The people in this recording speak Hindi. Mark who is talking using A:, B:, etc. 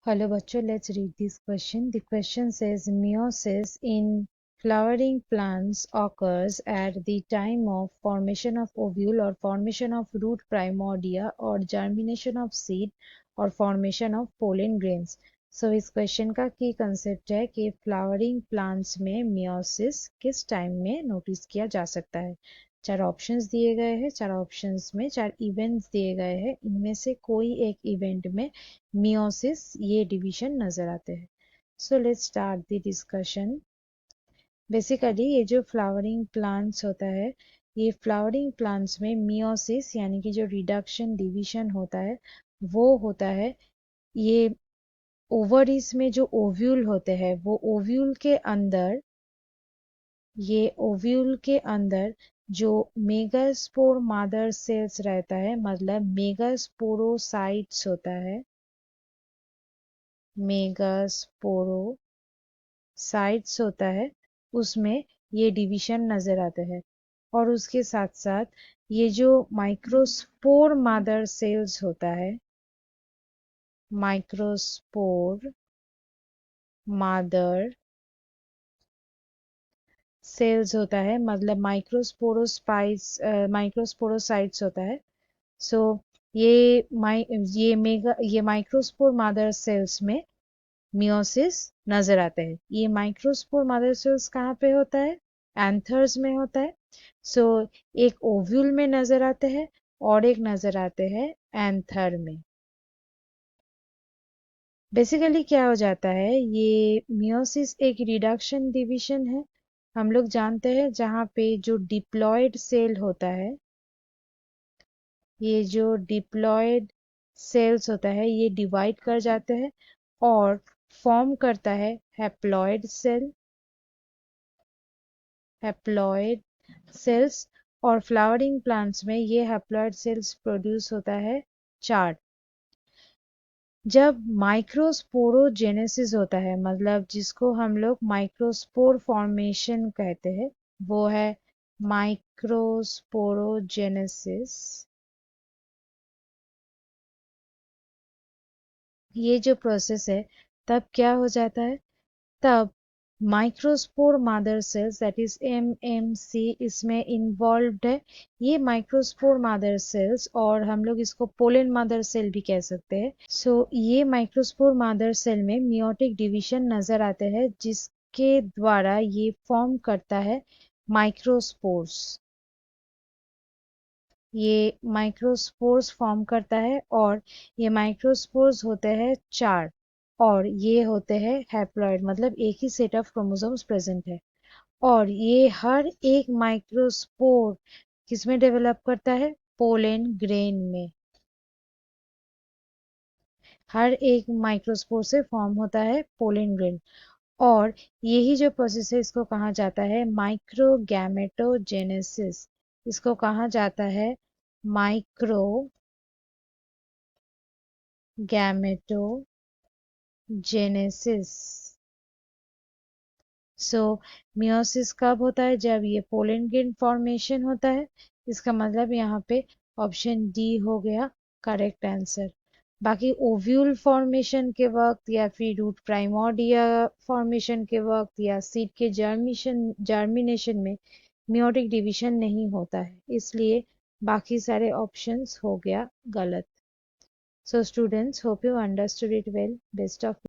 A: Hello बच्चों, let's read this question. The question says meiosis in flowering plants occurs at the time of formation of ovule or formation of root primordia or germination of seed or formation of pollen grains. So इस question का की concept है कि flowering plants में meiosis किस time में notice किया जा सकता है। चार ऑप्शंस दिए गए हैं, चार ऑप्शंस में चार इवेंट्स दिए गए हैं, इनमें से कोई एक इवेंट में मियोसिस ये डिवीजन नजर आते हैं। So let's start the discussion. Basically ये जो फ्लावरिंग प्लांट्स होता है, ये फ्लावरिंग प्लांट्स में मियोसिस यानी कि जो रिडक्शन डिवीजन होता है वो होता है ये ओवरीज में जो ओव्यूल होते हैं वो ओव्यूल के अंदर, ये ओव्यूल के अंदर जो मेगास्पोर मदर सेल्स रहता है, मतलब मेगास्पोरोसाइट्स होता है, मेगास्पोरोसाइट्स होता है, उसमें ये डिवीजन नजर आता है। और उसके साथ साथ ये जो माइक्रोस्पोर मदर सेल्स होता है, माइक्रोस्पोर मदर सेल्स होता है, मतलब माइक्रोस्पोरोसाइट्स होता है। सो ये माइक्रोस्पोर मदर सेल्स में मियोसिस नजर आता है। ये माइक्रोस्पोर मदर सेल्स कहाँ पे होता है? एंथर्स में होता है। सो एक ओव्यूल में नजर आते हैं और एक नजर आते हैं एंथर में। बेसिकली क्या हो जाता है, ये मियोसिस एक रिडक्शन डिवीजन है। हम लोग जानते हैं जहाँ पे जो डिप्लॉयड सेल होता है, ये जो डिप्लॉयड सेल्स होता है ये डिवाइड कर जाते हैं और फॉर्म करता है हैप्लॉयड सेल, हैप्लॉयड सेल्स। और फ्लावरिंग प्लांट्स में ये हैप्लॉयड सेल्स प्रोड्यूस होता है चार्ट। जब माइक्रोस्पोरोजेनेसिस होता है, मतलब जिसको हम लोग माइक्रोस्पोर फॉर्मेशन कहते हैं, वो है माइक्रोस्पोरोजेनेसिस। ये जो प्रोसेस है तब क्या हो जाता है, तब microspore mother cells that is MMC इसमें इन्वॉल्व्ड है। ये माइक्रोस्पोर मदर सेल्स, और हम लोग इसको पोलन मदर सेल भी कह सकते हैं। सो ये माइक्रोस्पोर मदर सेल में मियोटिक डिवीजन नजर आते हैं, जिसके द्वारा ये फॉर्म करता है माइक्रोस्पोर्स। ये माइक्रोस्पोर्स फॉर्म करता है और ये माइक्रोस्पोर्स होते हैं चार, और ये होते हैं हैप्लॉइड, मतलब एक ही सेट ऑफ क्रोमोसोम्स प्रेजेंट है। और ये हर एक माइक्रोस्पोर किसमें डेवलप करता है? पोलन ग्रेन में। हर एक माइक्रोस्पोर से फॉर्म होता है पोलन ग्रेन। और यही जो प्रोसेस है इसको कहा जाता है माइक्रोगैमेटोजेनेसिस। इसको कहा जाता है माइक्रोगैमेटोजेनेसिस। सो मियोसिस कब होता है? जब ये पोलन ग्रेन फॉर्मेशन होता है। इसका मतलब यहाँ पे ऑप्शन डी हो गया करेक्ट आंसर। बाकी ओव्यूल फॉर्मेशन के वक्त या फिर रूट प्राइमोर्डिया फॉर्मेशन के वक्त या सीड के जर्मिनेशन में मियोटिक डिवीजन नहीं होता है, इसलिए बाकी सारे ऑप्शंस हो गया गलत। So students, hope you understood it well. Best of